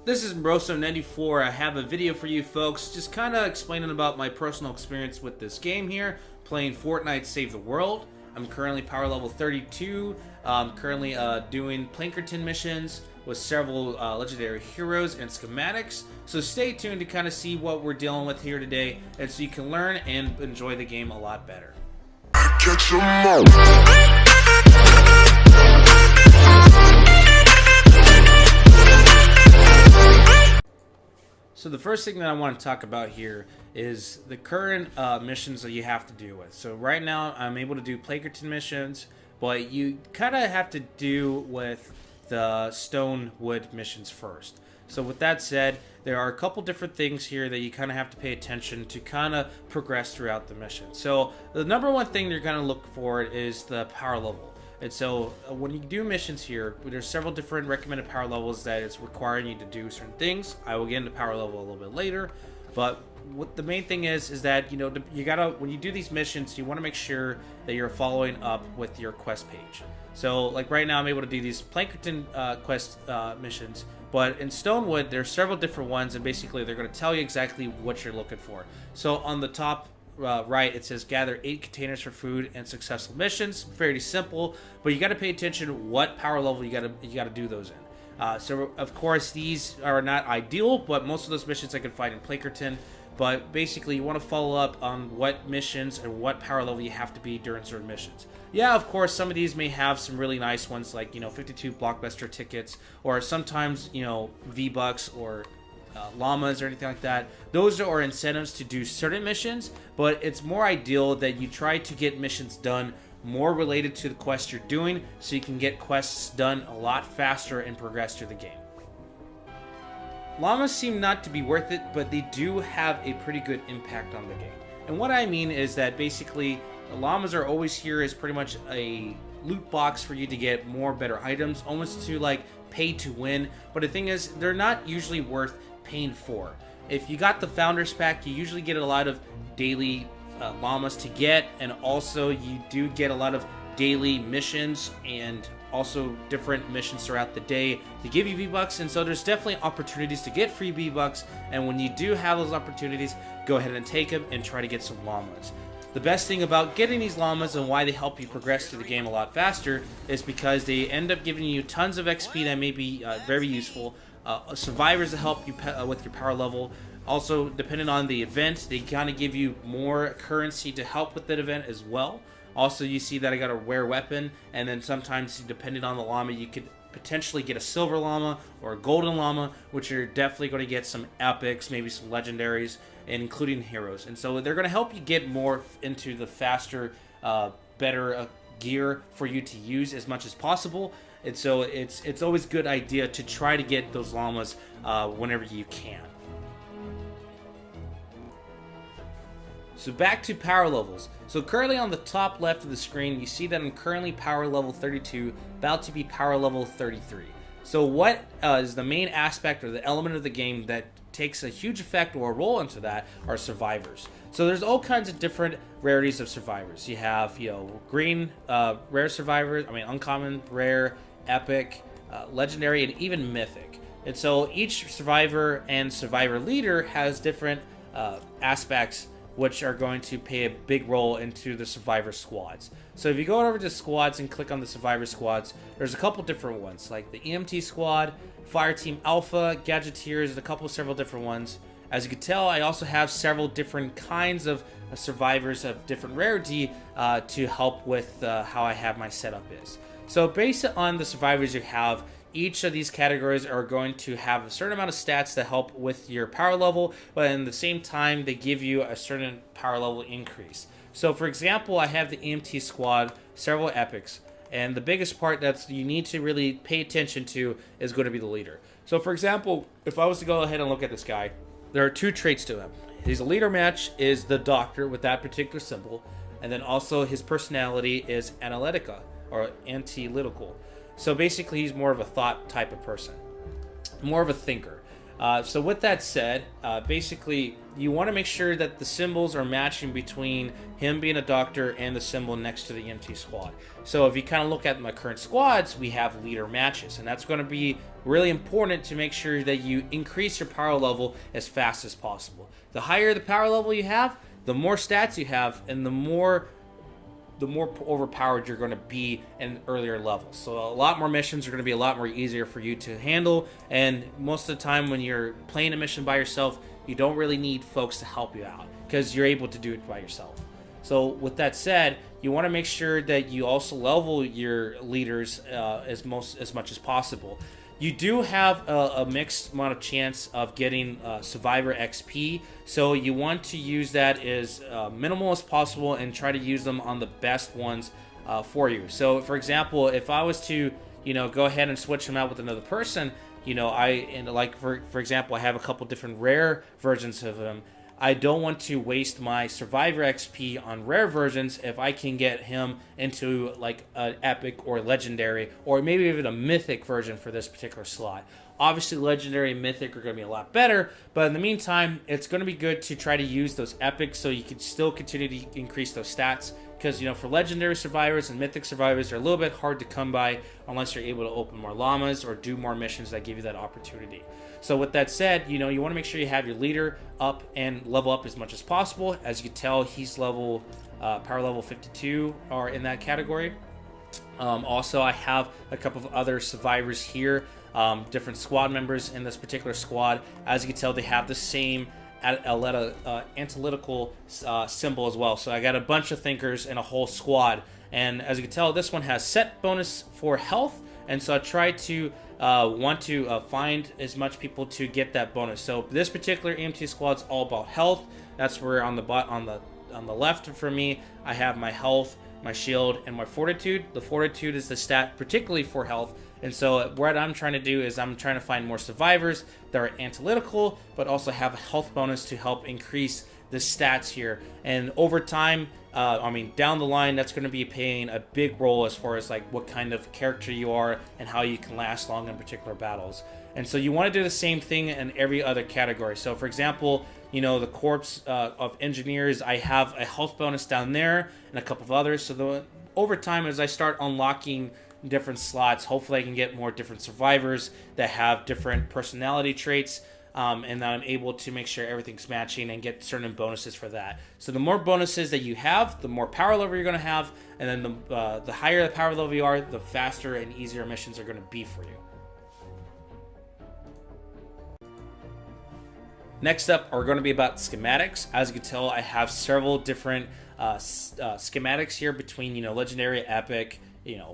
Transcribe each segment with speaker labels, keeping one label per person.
Speaker 1: This is Broso94. I have a video for you folks just kind of explaining about my personal experience with this game here, playing Fortnite Save the World. I'm currently power level 32, currently doing Plankerton missions with several legendary heroes and schematics. So stay tuned to kind of see what we're dealing with here today, and so you can learn and enjoy the game a lot better.
Speaker 2: Catch 'em all.
Speaker 1: So the first thing that I want to talk about here is the current missions that you have to deal with. So right now I'm able to do Plankerton missions, but you kind of have to do with the stone wood missions first. So with that said, there are a couple different things here that you kind of have to pay attention to kind of progress throughout the mission. So the number one thing you're going to look for is the power level. And so when you do missions here, there's several different recommended power levels that it's requiring you to do certain things. I will get into power level a little bit later, but what the main thing is that, you know, you gotta, when you do these missions, you want to make sure that you're following up with your quest page. So like right now I'm able to do these Plankerton quest missions, but in Stonewood there's several different ones, and basically they're going to tell you exactly what you're looking for. So on the top right, it says gather 8 containers for food and successful missions. Very simple, but you got to pay attention what power level you got to do those in. So of course these are not ideal, but most of those missions I can find in Plankerton. But basically you want to follow up on what missions and what power level you have to be during certain missions. Yeah, of course some of these may have some really nice ones, like, you know, 52 blockbuster tickets, or sometimes, you know, V-Bucks or llamas or anything like that. Those are incentives to do certain missions, but it's more ideal that you try to get missions done more related to the quest you're doing, so you can get quests done a lot faster and progress through the game. Llamas seem not to be worth it, but they do have a pretty good impact on the game. And what I mean is that basically the llamas are always here as pretty much a loot box for you to get more better items, almost to like pay to win. But the thing is, they're not usually worth paying for. If you got the Founders Pack, you usually get a lot of daily llamas to get, and also you do get a lot of daily missions and also different missions throughout the day to give you V-Bucks. And so there's definitely opportunities to get free V-Bucks, and when you do have those opportunities, go ahead and take them and try to get some llamas. The best thing about getting these llamas and why they help you progress through the game a lot faster is because they end up giving you tons of XP that may be very useful. Survivors to help you with your power level. Also, depending on the event, they kind of give you more currency to help with that event as well. Also, you see that I got a rare weapon, and then sometimes, depending on the llama, you could potentially get a silver llama or a golden llama, which you're definitely going to get some epics, maybe some legendaries, and including heroes. And so they're going to help you get more into the faster, better gear for you to use as much as possible. And so it's always a good idea to try to get those llamas whenever you can. So back to power levels. So currently on the top left of the screen, you see that I'm currently power level 32, about to be power level 33. So what is the main aspect or the element of the game that takes a huge effect or a role into that are survivors. So there's all kinds of different rarities of survivors. You have, you know, green rare survivors, uncommon, rare, epic, legendary, and even mythic. And so each survivor and survivor leader has different aspects which are going to play a big role into the survivor squads. So if you go over to squads and click on the survivor squads, there's a couple different ones, like the EMT squad, Fire Team Alpha, Gadgeteers, and several different ones. As you can tell, I also have several different kinds of survivors of different rarity to help with how I have my setup is. So based on the survivors you have, each of these categories are going to have a certain amount of stats that help with your power level, but at the same time, they give you a certain power level increase. So for example, I have the EMT squad, several epics, and the biggest part that you need to really pay attention to is going to be the leader. So for example, if I was to go ahead and look at this guy, there are two traits to him. His leader match is the doctor with that particular symbol, and then also his personality is analytica, or analytical. So basically he's more of a thought type of person, more of a thinker. So with that said, basically you want to make sure that the symbols are matching between him being a doctor and the symbol next to the EMT squad. So if you kind of look at my current squads, we have leader matches, and that's going to be really important to make sure that you increase your power level as fast as possible. The higher the power level you have, the more stats you have, and the more overpowered you're going to be in earlier levels. So a lot more missions are going to be a lot more easier for you to handle, and most of the time when you're playing a mission by yourself, you don't really need folks to help you out because you're able to do it by yourself. So with that said, you want to make sure that you also level your leaders as much as possible. You do have a mixed amount of chance of getting Survivor XP, so you want to use that as minimal as possible and try to use them on the best ones for you. So, for example, if I was to, go ahead and switch them out with another person, for example, I have a couple different rare versions of them. I don't want to waste my Survivor XP on rare versions if I can get him into like an epic or legendary or maybe even a mythic version for this particular slot. Obviously, legendary and mythic are going to be a lot better, but in the meantime, it's going to be good to try to use those epics so you can still continue to increase those stats. Because, for legendary survivors and mythic survivors, they're a little bit hard to come by unless you're able to open more llamas or do more missions that give you that opportunity. So with that said, you want to make sure you have your leader up and level up as much as possible. As you can tell, he's power level 52 are in that category. Also, I have a couple of other survivors here, different squad members in this particular squad. As you can tell, they have the same analytical symbol as well. So I got a bunch of thinkers in a whole squad. And as you can tell, this one has set bonus for health. And so I try to want to find as much people to get that bonus. So this particular EMT squad is all about health. That's where on the left for me, I have my health, my shield, and my fortitude. The fortitude is the stat particularly for health. And so what I'm trying to do is I'm trying to find more survivors that are analytical, but also have a health bonus to help increase the stats here. And over time, down the line, that's going to be playing a big role as far as like what kind of character you are and how you can last long in particular battles. And so you want to do the same thing in every other category. So for example, the corps of engineers, I have a health bonus down there and a couple of others. So over time, as I start unlocking different slots, hopefully I can get more different survivors that have different personality traits, and that I'm able to make sure everything's matching and get certain bonuses for that. So the more bonuses that you have, the more power level you're going to have, and then the higher the power level you are, the faster and easier missions are going to be for you. Next up are going to be about schematics. As you can tell, I have several different schematics here between legendary, epic,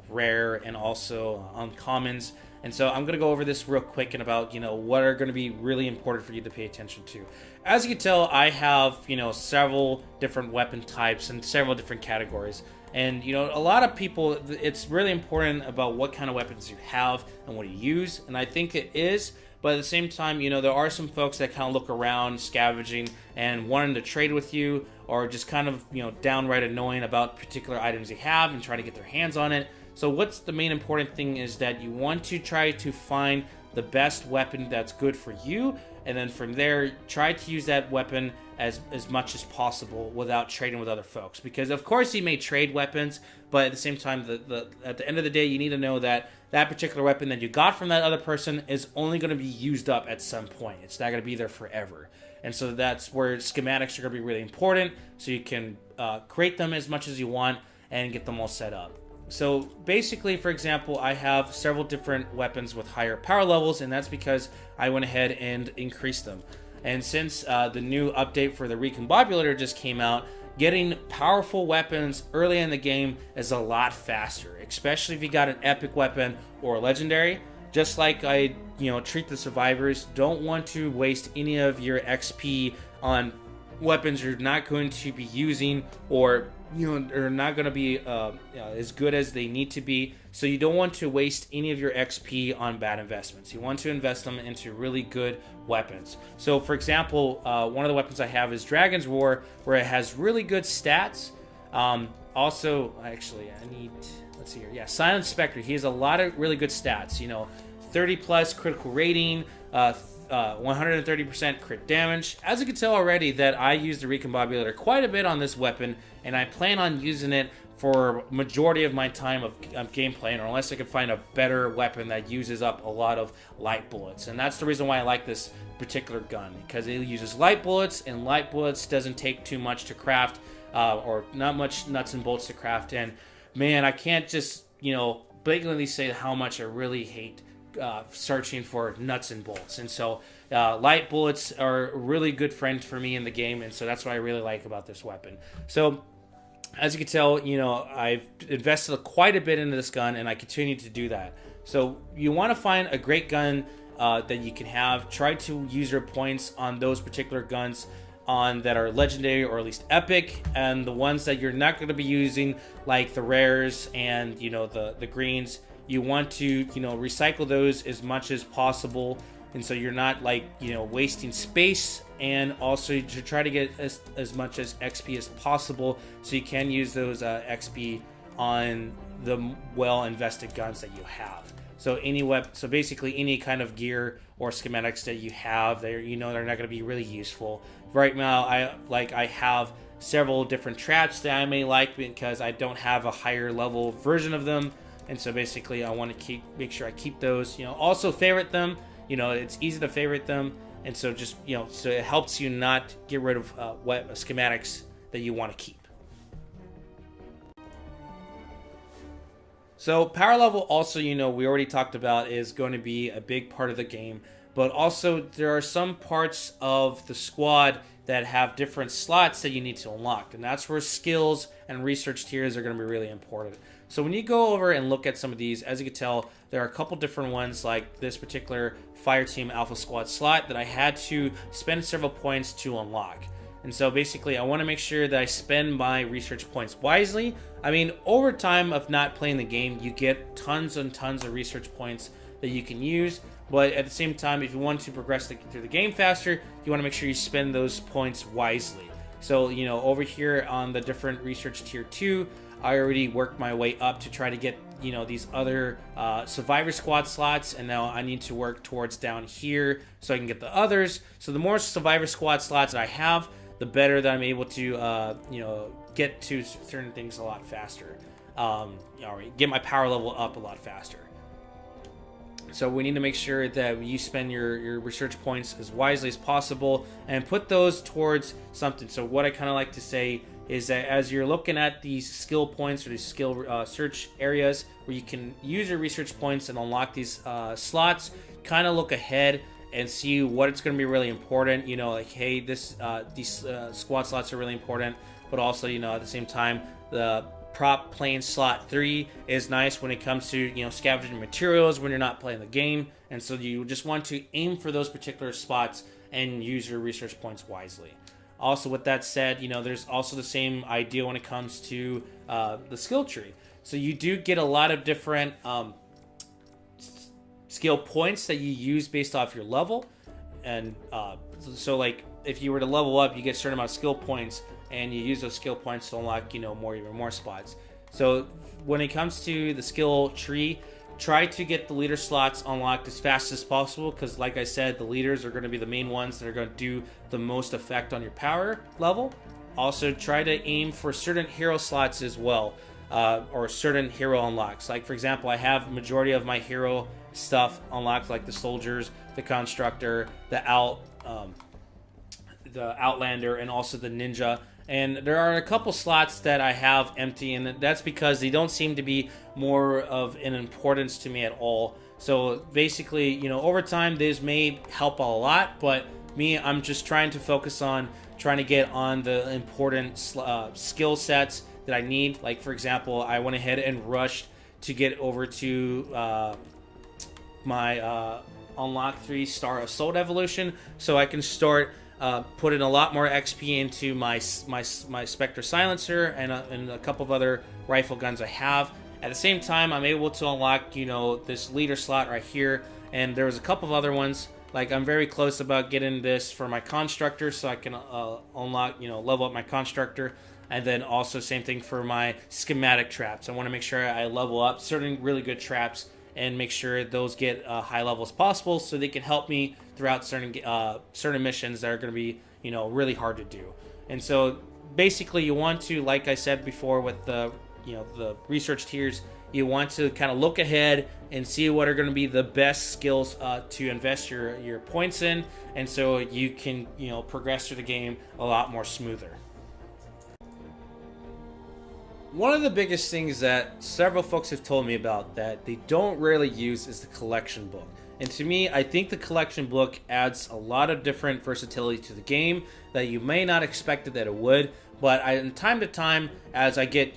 Speaker 1: rare, and also uncommons. And so I'm going to go over this real quick and about, what are going to be really important for you to pay attention to. As you can tell, I have, several different weapon types and several different categories. And, a lot of people, it's really important about what kind of weapons you have and what you use. And I think it is. But at the same time, there are some folks that kind of look around scavenging and wanting to trade with you, or just kind of, downright annoying about particular items you have and try to get their hands on it. So what's the main important thing is that you want to try to find the best weapon that's good for you, and then from there, try to use that weapon as much as possible without trading with other folks. Because of course you may trade weapons, but at the same time, at the end of the day, you need to know that that particular weapon that you got from that other person is only going to be used up at some point. It's not going to be there forever. And so that's where schematics are going to be really important, so you can create them as much as you want and get them all set up. So basically, for example, I have several different weapons with higher power levels, and that's because I went ahead and increased them. And since the new update for the Recombobulator just came out, getting powerful weapons early in the game is a lot faster, especially if you got an epic weapon or a legendary. Just like I, treat the survivors, don't want to waste any of your XP on weapons you're not going to be using, or are not going to be as good as they need to be. So you don't want to waste any of your XP on bad investments. You want to invest them into really good weapons. So for example, one of the weapons I have is Dragon's Roar, where it has really good stats. Also, actually, let's see here. Yeah, Silent Spectre. He has a lot of really good stats. 30 plus critical rating, 130% crit damage. As you can tell already that I use the recombobulator quite a bit on this weapon, and I plan on using it for majority of my time of gameplay, or unless I can find a better weapon that uses up a lot of light bullets. And that's the reason why I like this particular gun, because it uses light bullets, and light bullets doesn't take too much to craft, or not much nuts and bolts to craft. And man, I can't just, blatantly say how much I really hate searching for nuts and bolts. And so light bullets are a really good friend for me in the game, and so that's what I really like about this weapon. So as you can tell, I've invested quite a bit into this gun, and I continue to do that. So you want to find a great gun that you can have. Try to use your points on those particular guns that are legendary or at least epic, and the ones that you're not going to be using, like the rares and the greens. You want to recycle those as much as possible, and so you're not wasting space, and also to try to get as much as XP as possible, so you can use those XP on the well invested guns that you have. So so basically any kind of gear or schematics that you have, they're not going to be really useful. Right now, I have several different traps that I may like because I don't have a higher level version of them, and so basically I want to make sure I keep those. Also favorite them. It's easy to favorite them, and so just so it helps you not get rid of schematics that you want to keep. So power level also, we already talked about, is going to be a big part of the game. But also there are some parts of the squad that have different slots that you need to unlock. And that's where skills and research tiers are going to be really important. So when you go over and look at some of these, as you can tell, there are a couple different ones, like this particular Fire Team Alpha Squad slot that I had to spend several points to unlock. And so basically I want to make sure that I spend my research points wisely. I mean, over time of not playing the game, you get tons and tons of research points that you can use. But at the same time, if you want to progress through the game faster, you want to make sure you spend those points wisely. So, over here on the different research tier 2, I already worked my way up to try to get, these other Survivor Squad slots. And now I need to work towards down here so I can get the others. So the more Survivor Squad slots that I have, the better that I'm able to, get to certain things a lot faster. Get my power level up a lot faster. So we need to make sure that you spend your research points as wisely as possible and put those towards something. So what I kind of like to say is that as you're looking at these skill points or these skill search areas where you can use your research points and unlock these slots, kind of look ahead and see what it's going to be really important. Hey, these squad slots are really important, but also, at the same time, the prop plane slot 3 is nice when it comes to scavenging materials when you're not playing the game. And so you just want to aim for those particular spots and use your research points wisely. Also, with that said, there's also the same idea when it comes to the skill tree. So you do get a lot of different skill points that you use based off your level. And so like if you were to level up, you get a certain amount of skill points, and you use those skill points to unlock, even more spots. So when it comes to the skill tree, try to get the leader slots unlocked as fast as possible, because like I said, the leaders are going to be the main ones that are going to do the most effect on your power level. Also, try to aim for certain hero slots as well, or certain hero unlocks. Like for example, I have majority of my hero stuff unlocked, like the soldiers, the constructor, the outlander, and also the ninja. And there are a couple slots that I have empty, and that's because they don't seem to be more of an importance to me at all. So basically, over time, these may help a lot, but I'm just trying to focus on trying to get on the important skill sets that I need. Like, for example, I went ahead and rushed to get over to my Unlock 3 Star Assault Evolution, so I can start putting a lot more XP into my Spectre Silencer and a couple of other rifle guns I have. At the same time, I'm able to unlock, this leader slot right here, and there's a couple of other ones. Like, I'm very close about getting this for my Constructor, so I can unlock, level up my Constructor. And then also same thing for my schematic traps. I want to make sure I level up certain really good traps and make sure those get high level as possible, so they can help me throughout certain missions that are going to be really hard to do. And so basically, you want to, like I said before, with the the research tiers, you want to kind of look ahead and see what are going to be the best skills to invest your points in, and so you can progress through the game a lot more smoother. One of the biggest things that several folks have told me about that they don't really use is the collection book. And to me, I think the collection book adds a lot of different versatility to the game that you may not expect that it would. But in time to time, as I get,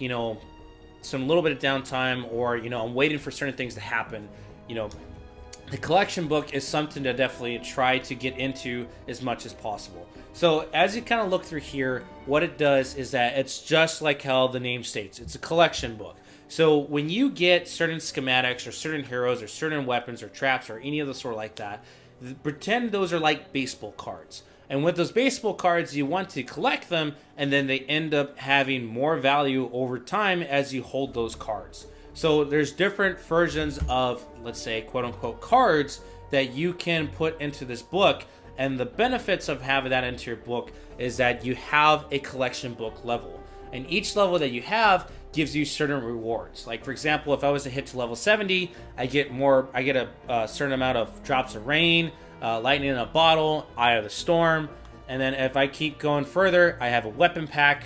Speaker 1: some little bit of downtime, or, I'm waiting for certain things to happen, the collection book is something to definitely try to get into as much as possible. So as you kind of look through here, what it does is that it's just like how the name states. It's a collection book. So when you get certain schematics or certain heroes or certain weapons or traps or any of the sort like that, pretend those are like baseball cards. And with those baseball cards, you want to collect them, and then they end up having more value over time as you hold those cards. So there's different versions of, let's say, quote-unquote cards that you can put into this book. And the benefits of having that into your book is that you have a collection book level. And each level that you have gives you certain rewards. Like, for example, if I was to hit to level 70, I get a certain amount of drops of rain, lightning in a bottle, eye of the storm. And then if I keep going further, I have a weapon pack,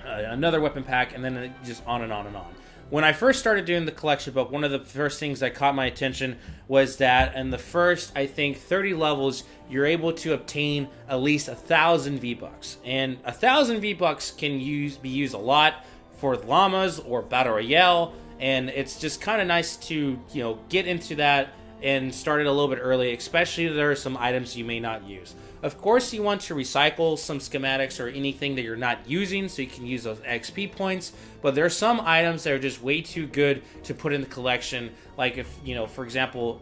Speaker 1: another weapon pack, and then just on and on and on. When I first started doing the collection book, one of the first things that caught my attention was that in the first, I think, 30 levels, you're able to obtain at least 1,000 V-Bucks. And 1,000 V-Bucks can be used a lot for llamas or Battle Royale, and it's just kind of nice to, get into that and start it a little bit early, especially if there are some items you may not use. Of course, you want to recycle some schematics or anything that you're not using, so you can use those XP points. But there are some items that are just way too good to put in the collection. Like if, for example,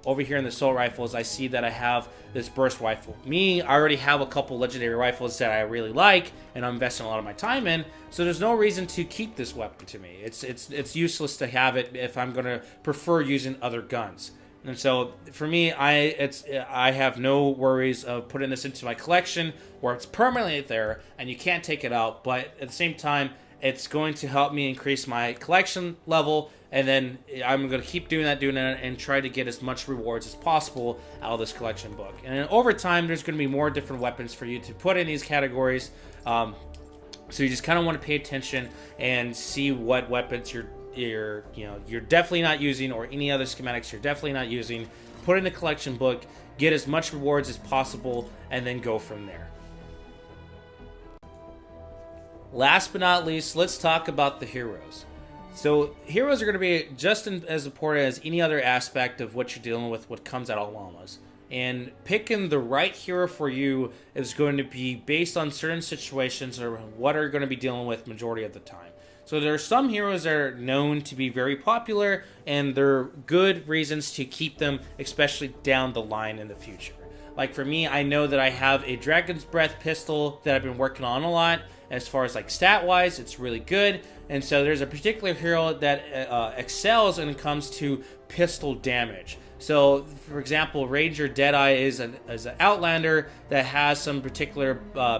Speaker 1: over here in the assault rifles, I see that I have this burst rifle. I already have a couple legendary rifles that I really like, and I'm investing a lot of my time in. So there's no reason to keep this weapon to me. It's useless to have it if I'm going to prefer using other guns. And so for me, I have no worries of putting this into my collection where it's permanently there and you can't take it out. But at the same time, it's going to help me increase my collection level. And then I'm going to keep doing that, and try to get as much rewards as possible out of this collection book. And then over time, there's going to be more different weapons for you to put in these categories. So you just kind of want to pay attention and see what weapons you're definitely not using, or any other schematics you're definitely not using. Put in the collection book, get as much rewards as possible, and then go from there. Last but not least, let's talk about the heroes. So heroes are going to be just as important as any other aspect of what you're dealing with, what comes out of llamas. And picking the right hero for you is going to be based on certain situations or what are going to be dealing with majority of the time. So there are some heroes that are known to be very popular, and there are good reasons to keep them, especially down the line in the future. Like for me, I know that I have a Dragon's Breath pistol that I've been working on a lot. As far as like stat-wise, it's really good. And so there's a particular hero that excels when it comes to pistol damage. So, for example, Ranger Deadeye is an Outlander that has some particular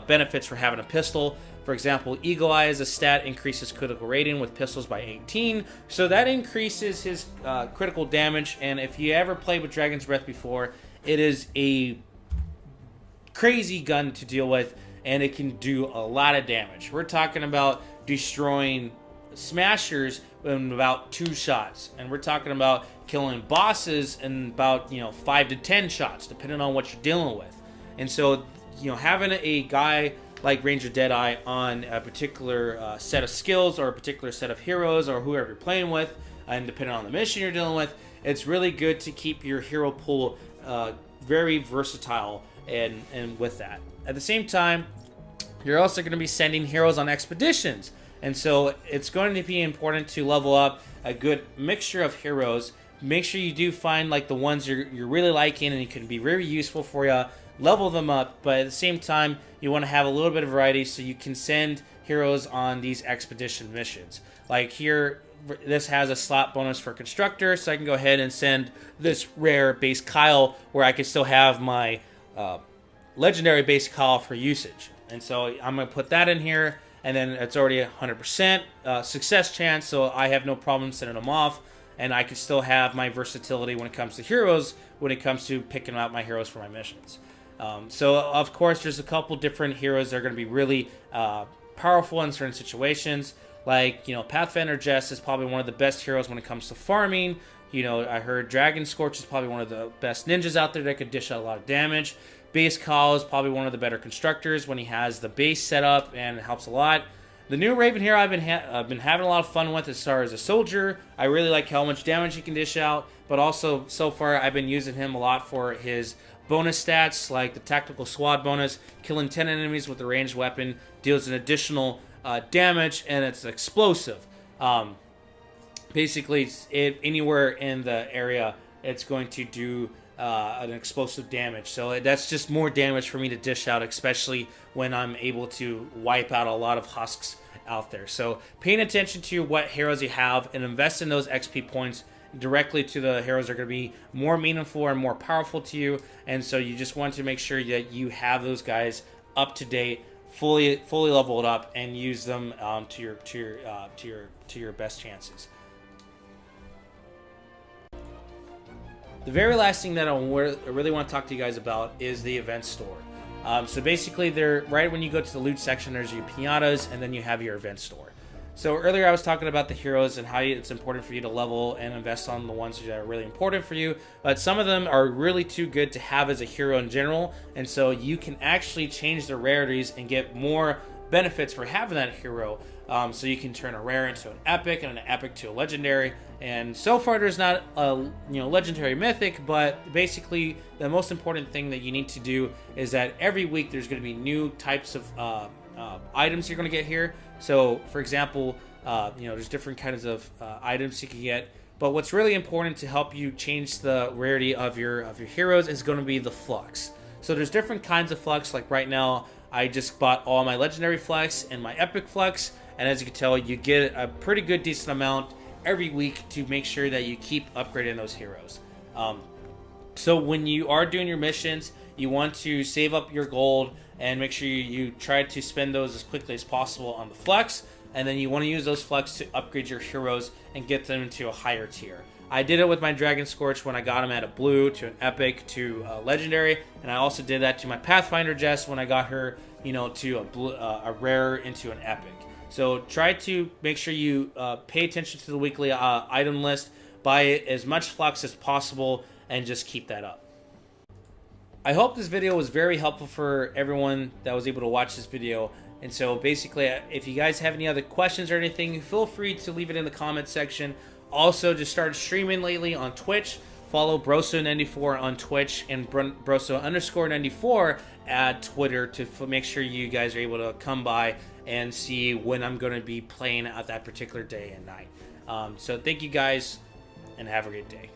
Speaker 1: benefits for having a pistol. For example, Eagle Eye as a stat increases critical rating with pistols by 18. So that increases his critical damage. And if you ever played with Dragon's Breath before, it is a crazy gun to deal with, and it can do a lot of damage. We're talking about destroying smashers in about 2 shots. And we're talking about killing bosses in about 5 to 10 shots, depending on what you're dealing with. And so, having a guy like Ranger Deadeye on a particular set of skills or a particular set of heroes or whoever you're playing with, and depending on the mission you're dealing with, it's really good to keep your hero pool very versatile and with that. At the same time, you're also going to be sending heroes on expeditions. And so it's going to be important to level up a good mixture of heroes. Make sure you do find like the ones you're really liking and it can be very useful for you. Level them up, but at the same time, you want to have a little bit of variety so you can send heroes on these expedition missions. Like here, this has a slot bonus for constructor, so I can go ahead and send this rare base Kyle where I can still have my legendary base Kyle for usage. And so I'm going to put that in here, and then it's already 100% success chance, so I have no problem sending them off, and I can still have my versatility when it comes to heroes, when it comes to picking out my heroes for my missions. So of course there's a couple different heroes that are going to be really powerful in certain situations. Like, Pathfinder Jess is probably one of the best heroes when it comes to farming. I heard Dragon Scorch is probably one of the best ninjas out there that could dish out a lot of damage. Base Call is probably one of the better constructors when he has the base set up, and it helps a lot. The new Raven hero I've been having a lot of fun with as far as a soldier. I really like how much damage he can dish out, but also so far I've been using him a lot for his bonus stats, like the tactical SWAT bonus. Killing 10 enemies with a ranged weapon deals an additional damage, and it's explosive. Basically, anywhere in the area, it's going to do an explosive damage. So that's just more damage for me to dish out, especially when I'm able to wipe out a lot of husks out there. So paying attention to what heroes you have and invest in those XP points directly to the heroes that are going to be more meaningful and more powerful to you. And so you just want to make sure that you have those guys up to date, fully leveled up, and use them to your best chances. The very last thing that I really want to talk to you guys about is the event store. So basically, right when you go to the loot section, there's your pinatas, and then you have your event store. So earlier I was talking about the heroes and how it's important for you to level and invest on the ones that are really important for you. But some of them are really too good to have as a hero in general. And so you can actually change the rarities and get more benefits for having that hero. So you can turn a rare into an epic and an epic to a legendary. And so far there's not a legendary mythic, but basically the most important thing that you need to do is that every week there's going to be new types of items you're going to get here. So for example, there's different kinds of items you can get. But what's really important to help you change the rarity of your heroes is going to be the flux. So there's different kinds of flux. Like right now, I just bought all my legendary flux and my epic flux. And as you can tell, you get a pretty good decent amount every week to make sure that you keep upgrading those heroes. So when you are doing your missions, you want to save up your gold and make sure you try to spend those as quickly as possible on the flux. And then you want to use those flux to upgrade your heroes and get them into a higher tier. I did it with my Dragon Scorch when I got him at a blue to an epic to a legendary, and I also did that to my Pathfinder Jess when I got her, to a rare into an epic. So try to make sure you pay attention to the weekly item list, buy as much flux as possible, and just keep that up. I hope this video was very helpful for everyone that was able to watch this video. And so basically, if you guys have any other questions or anything, feel free to leave it in the comment section. Also, just started streaming lately on Twitch. Follow Broso94 on Twitch and Broso_94 at Twitter to make sure you guys are able to come by and see when I'm going to be playing at that particular day and night. So thank you guys, and have a great day.